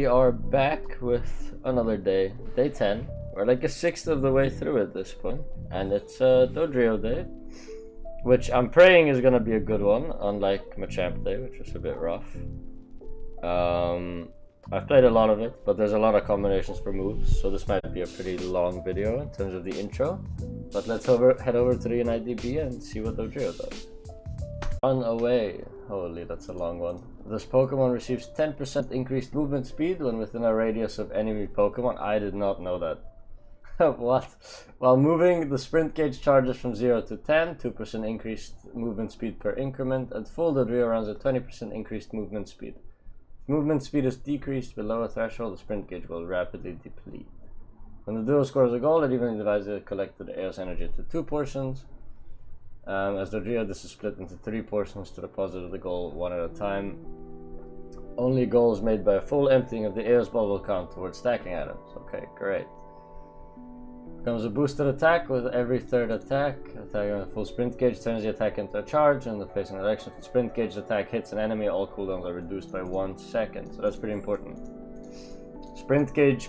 We are back with another day, day 10. We're like a sixth of the way through at this point, and it's Dodrio Day, which I'm praying is gonna be a good one, unlike Machamp Day, which was a bit rough. I've played a lot of it, but there's a lot of combinations for moves, so this might be a pretty long video in terms of the intro. But let's head over to the Unite DB and see what Dodrio does. Run away. Holy, that's a long one. This Pokemon receives 10% increased movement speed when within a radius of enemy Pokemon. I did not know that. What? While moving, the sprint gauge charges from 0 to 10, 2% increased movement speed per increment. At full, Dodrio runs at 20% increased movement speed. If movement speed is decreased below a threshold, the sprint gauge will rapidly deplete. When the duo scores a goal, it evenly divides the collected Eos energy into 2 portions. As Dodrio, this is split into 3 portions to deposit the goal one at a time. Only goals made by a full emptying of the Eos ball will count towards stacking items. Okay, great. Comes a boosted attack with every third attack. Attacking on a full sprint gauge turns the attack into a charge, and the facing direction of the sprint gauge attack hits an enemy. All cooldowns are reduced by 1 second, so that's pretty important. Sprint gauge,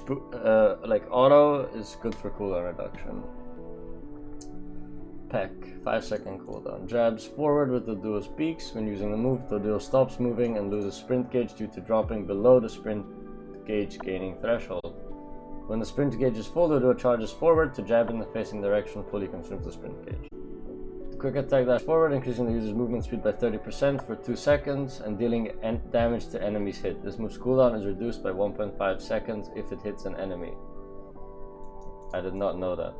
like auto, is good for cooldown reduction. Peck, 5-second cooldown. Jabs forward with the duo's beaks. When using the move, the duo stops moving and loses sprint gauge due to dropping below the sprint gauge gaining threshold. When the sprint gauge is full, the duo charges forward to jab in the facing direction, fully consumes the sprint gauge. Quick attack dash forward, increasing the user's movement speed by 30% for 2 seconds and dealing damage to enemies hit. This move's cooldown is reduced by 1.5 seconds if it hits an enemy. I did not know that.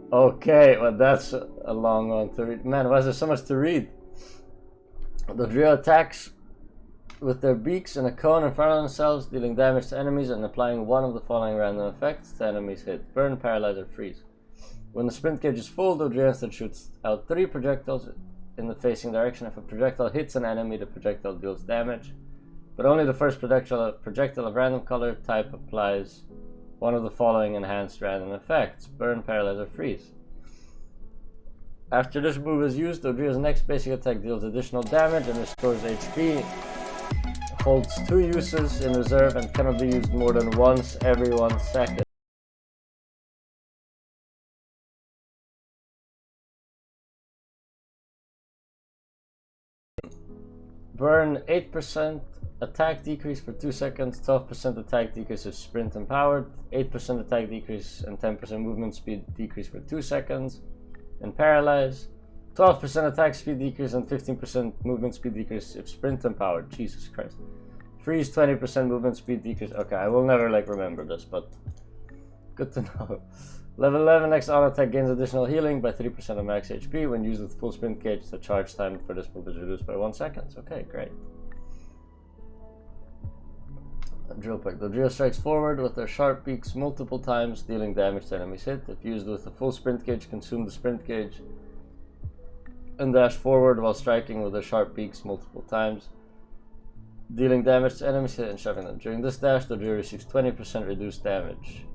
Okay, well that's a long one to read. Man, why is there so much to read? Dodrio attacks with their beaks in a cone in front of themselves, dealing damage to enemies and applying one of the following random effects to enemies hit: burn, paralyze, or freeze. When the sprint gauge is full, Dodrio instead shoots out 3 projectiles in the facing direction. If a projectile hits an enemy, the projectile deals damage, but only the first projectile of random color type applies one of the following enhanced random effects: burn, paralyze, or freeze. After this move is used, Dodrio's next basic attack deals additional damage and restores HP. Holds 2 uses in reserve and cannot be used more than once every 1 second. Burn, 8% attack decrease for 2 seconds, 12% attack decrease if sprint empowered, 8% attack decrease and 10% movement speed decrease for 2 seconds. And paralyze, 12% attack speed decrease and 15% movement speed decrease if sprint empowered. Jesus Christ. Freeze, 20% movement speed decrease. Okay, I will never remember this, but good to know. Level 11 next auto attack gains additional healing by 3% of max HP. When used with full sprint gauge, the charge time for this move is reduced by 1 second. Okay, great. Drill Peck. The Dodrio strikes forward with their sharp beaks multiple times, dealing damage to enemies hit. If used with a full sprint gauge, consume the sprint gauge and dash forward while striking with their sharp beaks multiple times, dealing damage to enemies hit and shoving them. During this dash, the Dodrio receives 20% reduced damage.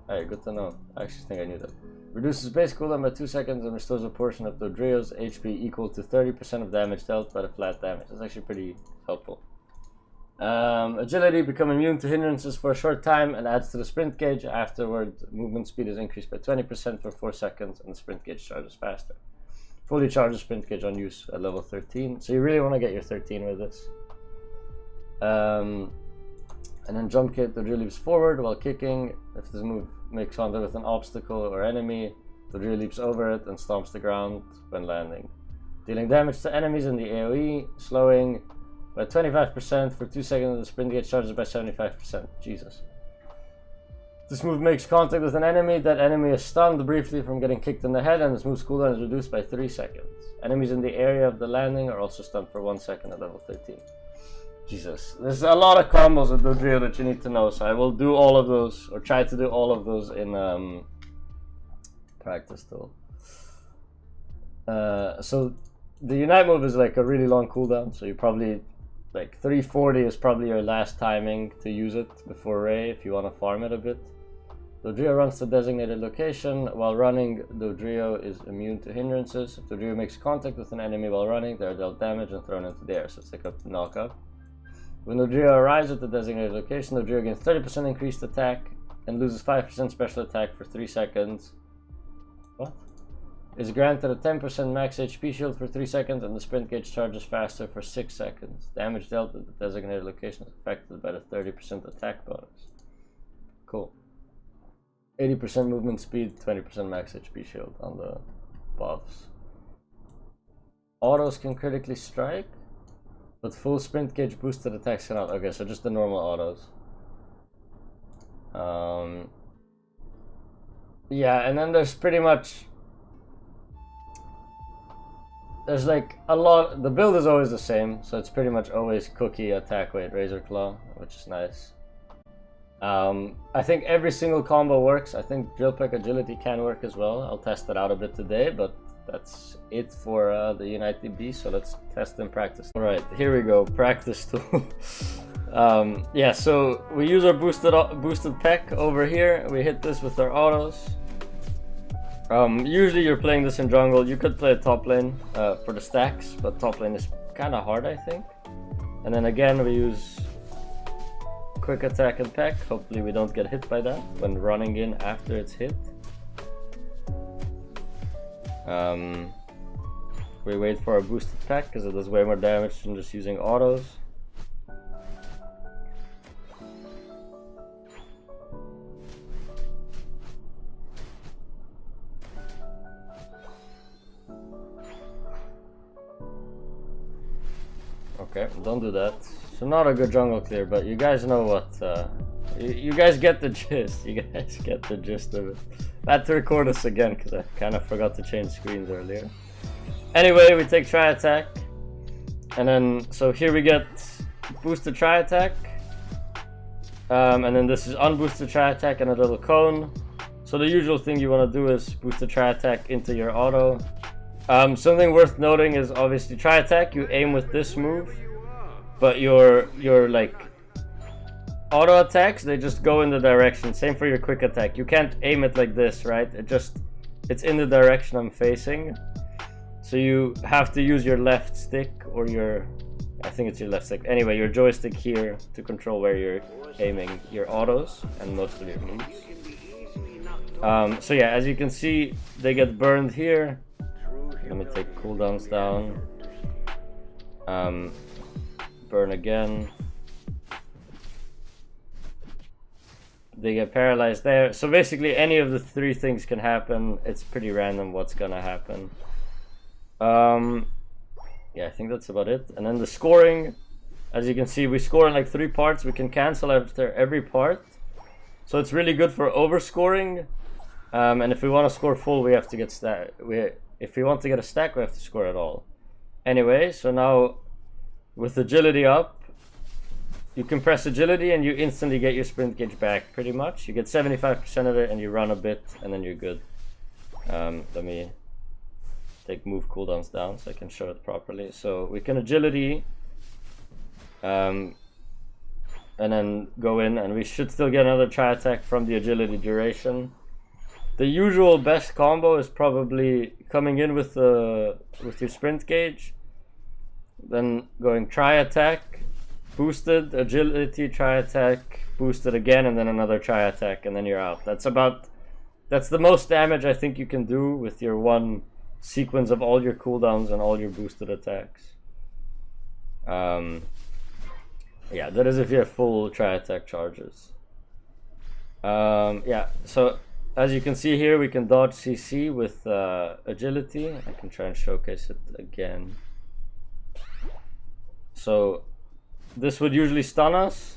Alright, good to know. I actually think I knew that. Reduces base cooldown by 2 seconds and restores a portion of the Dodrio's HP equal to 30% of damage dealt by the flat damage. That's actually pretty helpful. Agility, become immune to hindrances for a short time and adds to the sprint gauge. Afterward, movement speed is increased by 20% for 4 seconds and the sprint gauge charges faster. Fully charges sprint gauge on use at level 13. So you really want to get your 13 with this. And then jump kick, the Dodrio leaps forward while kicking. If this move makes contact with an obstacle or enemy, the Dodrio leaps over it and stomps the ground when landing. Dealing damage to enemies in the AoE, slowing by 25% for 2 seconds, and the sprint gauge charges by 75%. Jesus. This move makes contact with an enemy. That enemy is stunned briefly from getting kicked in the head, and this move's cooldown is reduced by 3 seconds. Enemies in the area of the landing are also stunned for 1 second at level 13. Jesus. There's a lot of combos with Dodrio that you need to know, so I will do all of those, or try to do all of those in practice tool. So the Unite move is like a really long cooldown, so you probably 340 is probably your last timing to use it before Ray if you want to farm it a bit. Dodrio runs to designated location. While running, Dodrio is immune to hindrances. If Dodrio makes contact with an enemy while running, they are dealt damage and thrown into the air, so it's like a knockup. When Dodrio arrives at the designated location, Dodrio gains 30% increased attack and loses 5% special attack for 3 seconds. What? Is granted a 10% max HP shield for 3 seconds, and the sprint gauge charges faster for 6 seconds. Damage dealt at the designated location is affected by the 30% attack bonus. Cool. 80% movement speed, 20% max HP shield on the buffs. Autos can critically strike, but full sprint gauge boosted attacks cannot. Okay, so just the normal autos. Yeah, and then there's pretty much... There's like a lot... The build is always the same, so it's pretty much always Cookie, Attack Weight, Razor Claw, which is nice. I think every single combo works. I think Drill Peck Agility can work as well. I'll test it out a bit today, but that's it for the Unite DB, so let's test and practice. Alright, here we go, practice tool. Yeah, so we use our boosted peck over here. We hit this with our autos. Usually you're playing this in jungle. You could play top lane for the stacks, but top lane is kind of hard, I think. And then again, we use quick attack and peck. Hopefully we don't get hit by that when running in after it's hit. We wait for our boosted peck because it does way more damage than just using autos. Okay, don't do that. So not a good jungle clear, but you guys know what, you guys get the gist. You guys get the gist of it. I had to record this again because I kind of forgot to change screens earlier. Anyway, we take Tri Attack. And then, so here we get boosted Tri Attack. And then this is unboosted Tri Attack and a little cone. So the usual thing you want to do is boost the Tri Attack into your auto. Something worth noting is obviously Tri Attack, you aim with this move, but your like auto attacks, they just go in the direction. Same for your quick attack. You can't aim it like this, right? It's in the direction I'm facing. So you have to use your left stick or I think it's your left stick. Anyway, your joystick here to control where you're aiming your autos and most of your moves. So yeah, as you can see, they get burned here. Let me take cooldowns down. Burn again. They get paralyzed there. So basically any of the 3 things can happen. It's pretty random what's gonna happen. Yeah, I think that's about it. And then the scoring, as you can see, we score in like 3 parts. We can cancel after every part. So it's really good for overscoring. And if we want to score full, we have to get stack. If we want to get a stack, we have to score it all. Anyway, so now with agility up, you can press agility and you instantly get your sprint gauge back, pretty much. You get 75% of it and you run a bit and then you're good. Let me take move cooldowns down so I can show it properly. So we can agility and then go in, and we should still get another Tri Attack from the agility duration. The usual best combo is probably coming in with your sprint gauge, then going Tri Attack, boosted, agility, Tri Attack, boosted again, and then another Tri Attack, and then you're out. That's the most damage I think you can do with your one sequence of all your cooldowns and all your boosted attacks. Yeah, that is if you have full Tri Attack charges. Yeah, so as you can see here, we can dodge CC with agility. I can try and showcase it again. So this would usually stun us,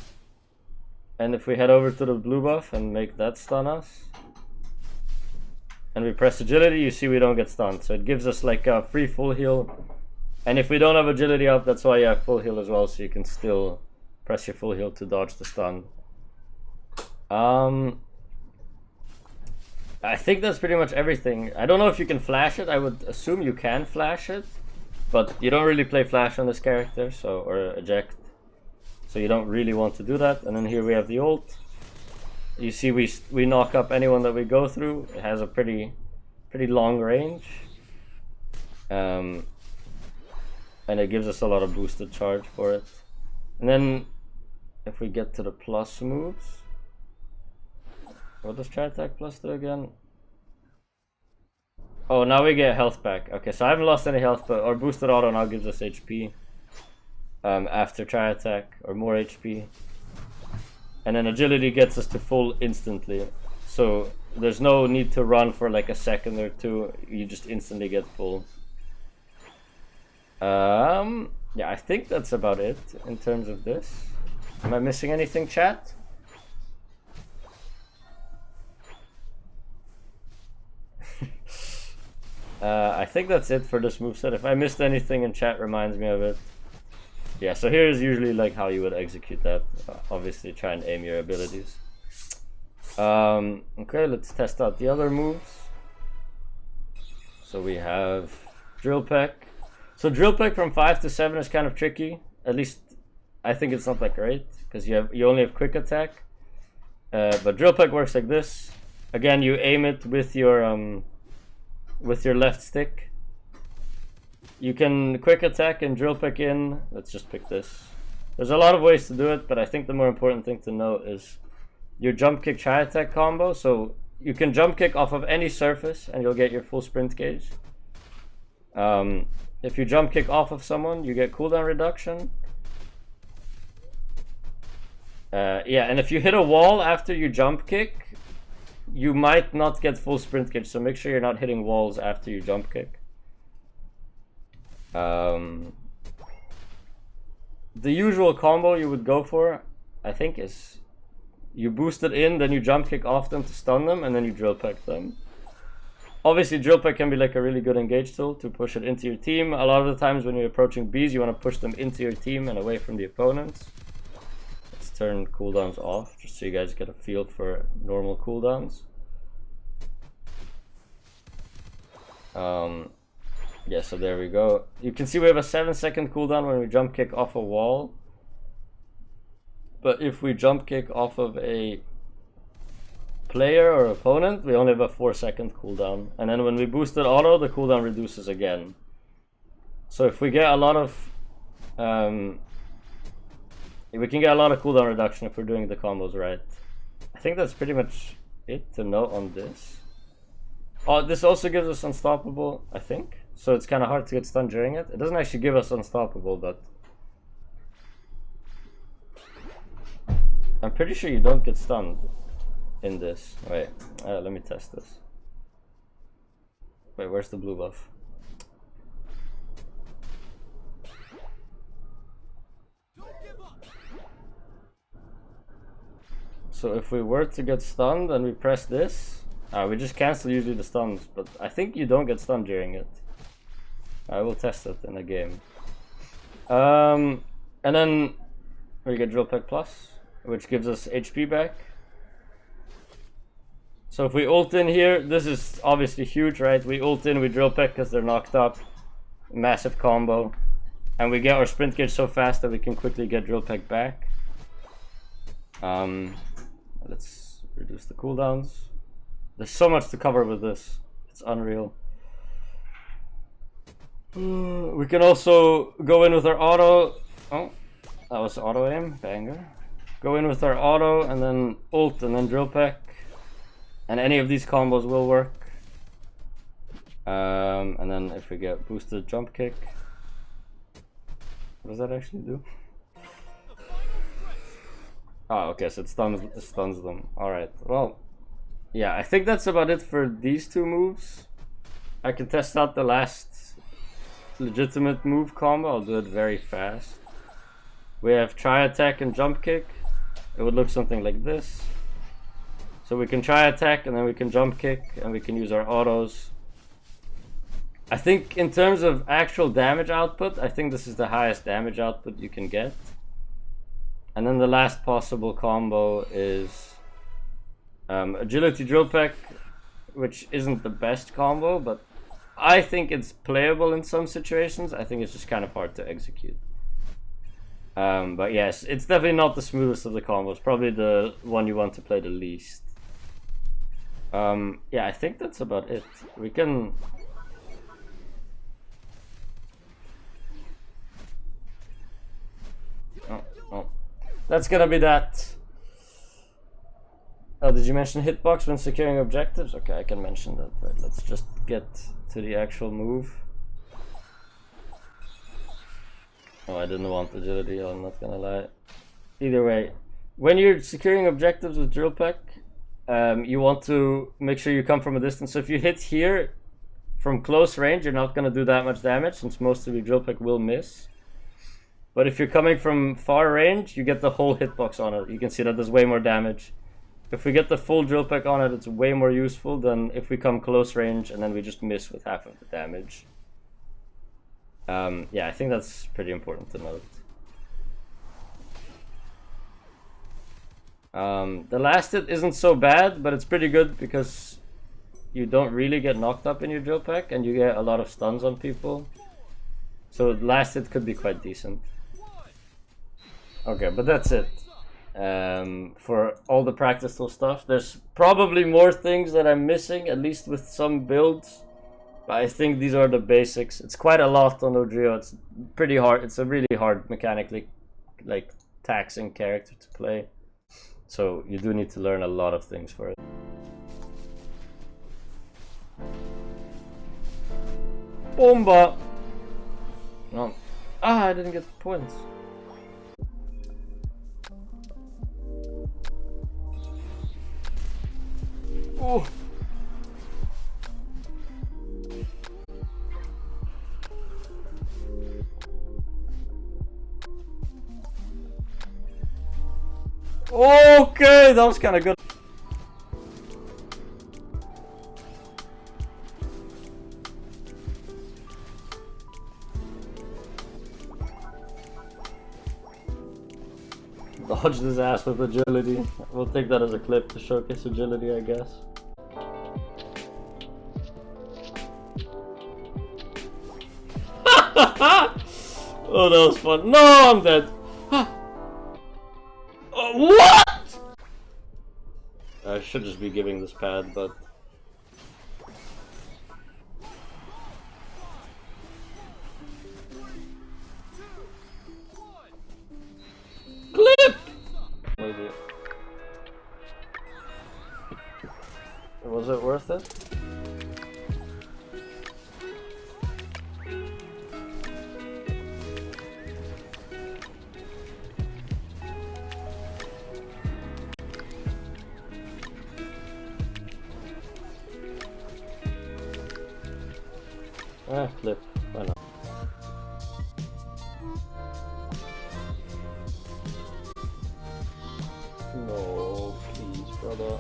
and if we head over to the blue buff and make that stun us, and we press agility, you see we don't get stunned. So it gives us like a free full heal. And if we don't have agility up, that's why you have full heal as well, so you can still press your full heal to dodge the stun. I think that's pretty much everything. I don't know if you can flash it. I would assume you can flash it, but you don't really play flash on this character, so, or eject. So you don't really want to do that. And then here we have the ult. You see, we knock up anyone that we go through. It has a pretty long range, and it gives us a lot of boosted charge for it. And then if we get to the plus moves, what does Tri Attack Plus do again? Oh, now we get health back. Okay, so I haven't lost any health, but our boosted auto now gives us HP after Tri Attack, or more HP. And then agility gets us to full instantly. So there's no need to run for like a second or two. You just instantly get full. Yeah, I think that's about it in terms of this. Am I missing anything, chat? I think that's it for this moveset. If I missed anything in chat, reminds me of it. Yeah, so here's usually like how you would execute that. Obviously try and aim your abilities. Okay, let's test out the other moves. So we have Drill Peck. So Drill Peck from 5 to 7 is kind of tricky. At least I think it's not that great, because you only have quick attack. But Drill Peck works like this. Again, you aim it with your left stick. You can quick attack and Drill Peck in. Let's just pick this. There's a lot of ways to do it, but I think the more important thing to know is your jump kick Tri Attack combo. So you can jump kick off of any surface and you'll get your full sprint gauge. If you jump kick off of someone, you get cooldown reduction. Yeah, and if you hit a wall after you jump kick, you might not get full sprint gauge, so make sure you're not hitting walls after you jump kick. The usual combo you would go for, I think, is you boost it in, then you jump kick off them to stun them, and then you drill peck them. Obviously, drill peck can be like a really good engage tool to push it into your team. A lot of the times when you're approaching bees, you want to push them into your team and away from the opponents. Let's turn cooldowns off, just so you guys get a feel for normal cooldowns. Yeah, so there we go. You can see we have a 7-second cooldown when we jump kick off a wall. But if we jump kick off of a player or opponent, we only have a 4-second cooldown. And then when we boost it auto, the cooldown reduces again. So if we get a lot of... we can get a lot of cooldown reduction if we're doing the combos right. I think that's pretty much it to note on this. Oh, this also gives us unstoppable, I think. So it's kind of hard to get stunned during it. It doesn't actually give us unstoppable, but I'm pretty sure you don't get stunned in this. Wait, let me test this. Wait, where's the blue buff? So if we were to get stunned and we press this, we just cancel usually the stuns, but I think you don't get stunned during it. I will test it in a game. And then we get Drill Peck Plus, which gives us HP back. So if we ult in here, this is obviously huge, right? We ult in, we Drill Peck because they're knocked up. Massive combo. And we get our sprint gauge so fast that we can quickly get Drill Peck back. Let's reduce the cooldowns. There's so much to cover with this. It's unreal. We can also go in with our auto. Oh, that was auto aim. Banger. Go in with our auto and then ult and then Drill Peck. And any of these combos will work. And then if we get boosted jump kick. What does that actually do? Oh, okay, so it stuns them. Alright, well, yeah, I think that's about it for these two moves. I can test out the last legitimate move combo. I'll do it very fast. We have Tri Attack and Jump Kick. It would look something like this. So we can Tri Attack and then we can Jump Kick and we can use our autos. I think in terms of actual damage output, I think this is the highest damage output you can get. And then the last possible combo is Agility Drill Peck, which isn't the best combo, but I think it's playable in some situations. I think it's just kind of hard to execute. But yes, it's definitely not the smoothest of the combos. Probably the one you want to play the least. Yeah, I think that's about it. We can... Oh. That's gonna be that. Oh, did you mention hitbox when securing objectives? Okay, I can mention that. Right, let's just get to the actual move. Oh, I didn't want agility, I'm not gonna lie. Either way, when you're securing objectives with drill peck, you want to make sure you come from a distance. So if you hit here from close range, you're not gonna do that much damage since most of your drill peck will miss. But if you're coming from far range, you get the whole hitbox on it. You can see that does way more damage. If we get the full drill peck on it, it's way more useful than if we come close range and then we just miss with half of the damage. Yeah, I think that's pretty important to note. The last hit isn't so bad, but it's pretty good because you don't really get knocked up in your drill peck and you get a lot of stuns on people. So last hit could be quite decent. Okay, but that's it. For all the practice tool stuff, there's probably more things that I'm missing, at least with some builds. But I think these are the basics. It's quite a lot on Dodrio. It's pretty hard. It's a really hard mechanically, like, taxing character to play. So you do need to learn a lot of things for it. Bomba! No. Ah, I didn't get the points. Oh. Okay, that was kind of good. Dodged his ass with agility. We'll take that as a clip to showcase agility, I guess. Oh, that was fun. No, I'm dead. What? I should just be giving this pad, but... Clip! Maybe. Was it worth it? Ah, clip. Why not? No, please, brother.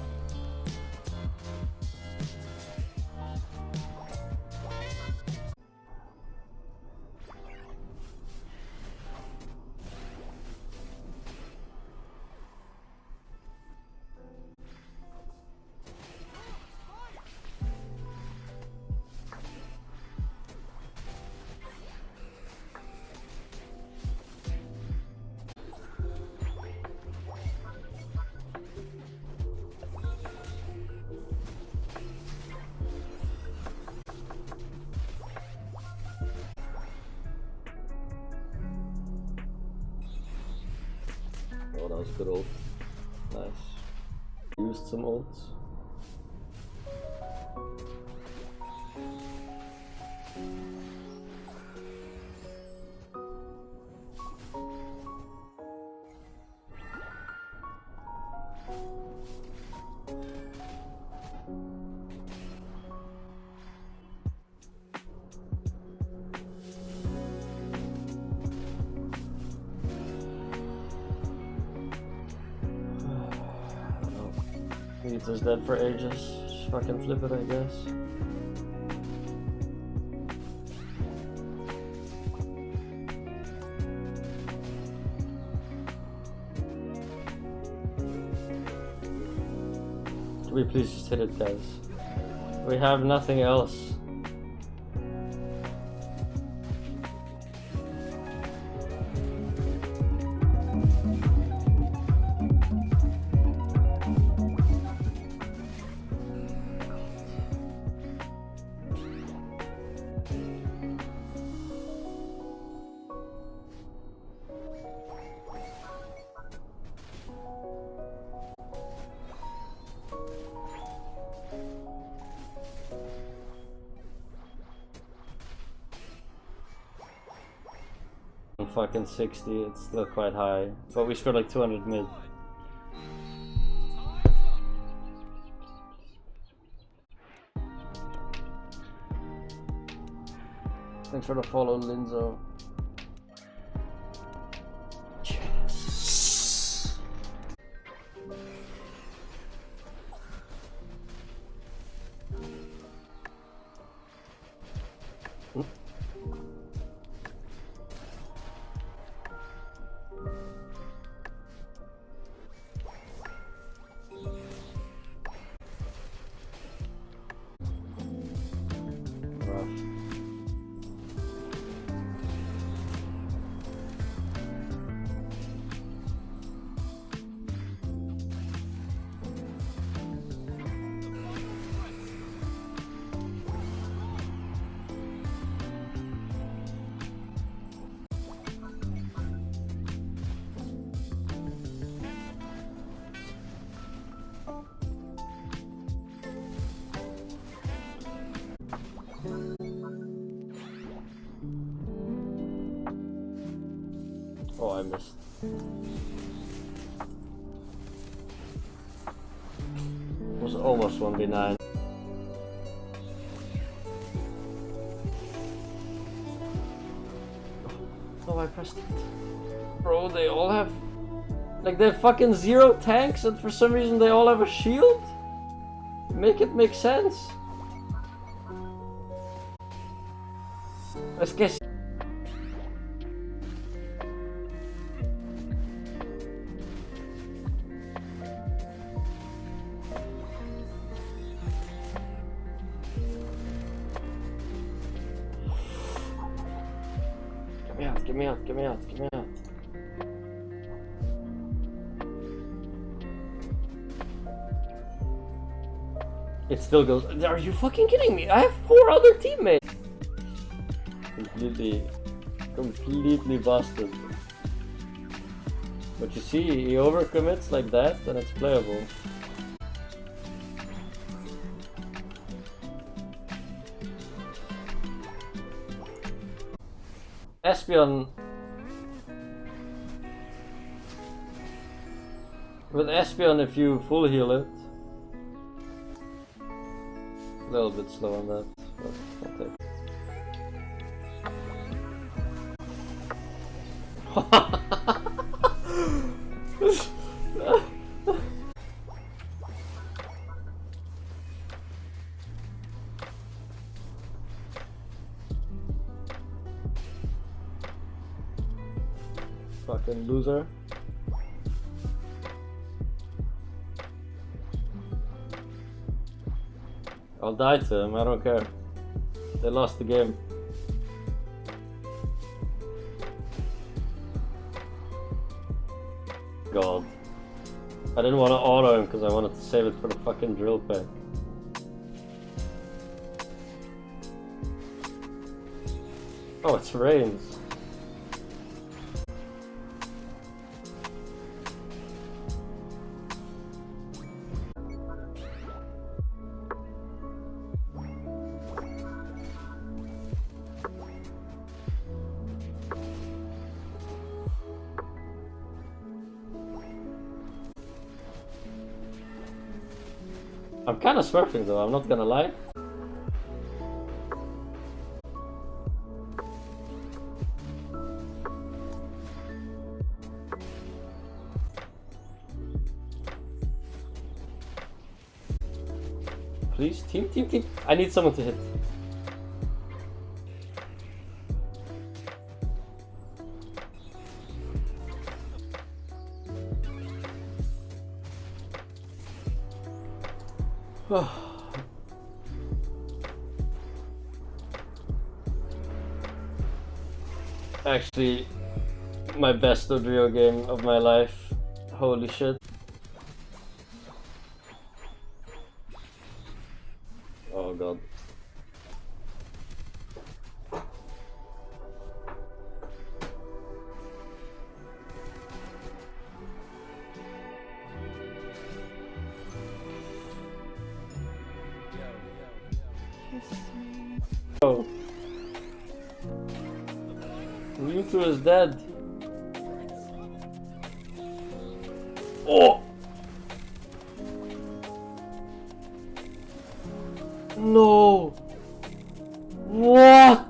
Oh, that was good ult. Nice. Used some ults. Ether's dead for ages. Just fucking flip it, I guess. Can we please just hit it, guys? We have nothing else. fucking 60, it's still quite high. But we scored like 200 mid. Thanks for the follow, Linzo. Yes. Oh, I missed. It was almost 1v9. Oh, I pressed it. Bro, they all have... Like, they have fucking 0 tanks and for some reason they all have a shield? Make it make sense. Let's guess. Get me out, get me out, get me out. It still goes. Are you fucking kidding me? I have 4 other teammates. Completely busted. But you see, he overcommits like that, then it's playable. Espeon. With Espeon, if you full heal it, a little bit slow on that, but I'll take it. Fucking loser. I'll die to him, I don't care. They lost the game. God. I didn't want to auto him because I wanted to save it for the fucking drill pack. Oh, it's rains. I'm kind of smurfing though, I'm not gonna lie. Please, team. I need someone to hit. Actually, my best Dodrio game of my life. Holy shit. Oh god. Oh. Mute Mewtwo is dead. Oh! No! What?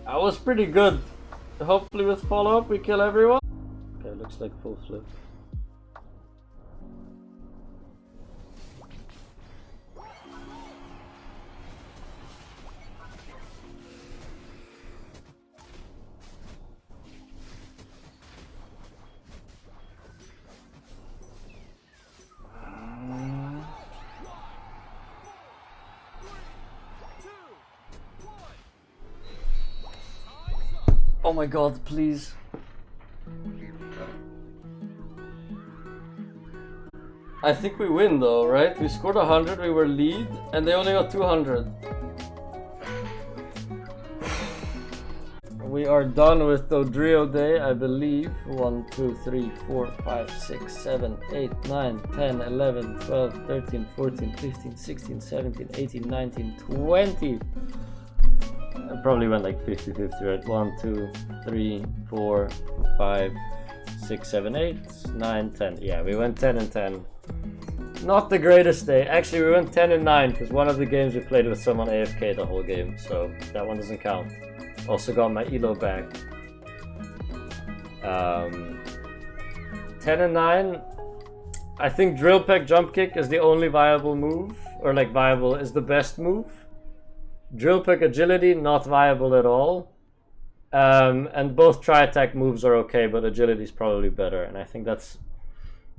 That was pretty good. Hopefully with follow-up we kill everyone. Okay, looks like full flip. Oh my god, please. I think we win though, right? We scored 100, we were lead, and they only got 200. We are done with Dodrio Day, I believe. 1, 2, 3, 4, 5, 6, 7, 8, 9, 10, 11, 12, 13, 14, 15, 16, 17, 18, 19, 20. I probably went like 50-50, right? 1, 2, 3, 4, 5, 6, 7, 8, 9, 10. Yeah, we went 10 and 10. Not the greatest day. Actually, we went 10 and 9 because one of the games we played with someone AFK the whole game, so that one doesn't count. Also got my elo back. 10 and 9. I think drill peck jump kick is the only viable move, or like viable is the best move. Drill peck agility, not viable at all. And both tri-attack moves are okay, but agility is probably better. And I think that's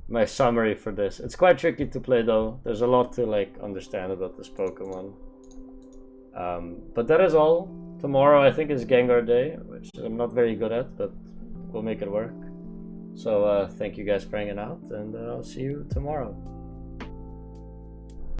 my summary for this. It's quite tricky to play though. There's a lot to like understand about this Pokemon. But that is all. Tomorrow I think is Gengar Day, which I'm not very good at, but we'll make it work. So thank you guys for hanging out, and I'll see you tomorrow.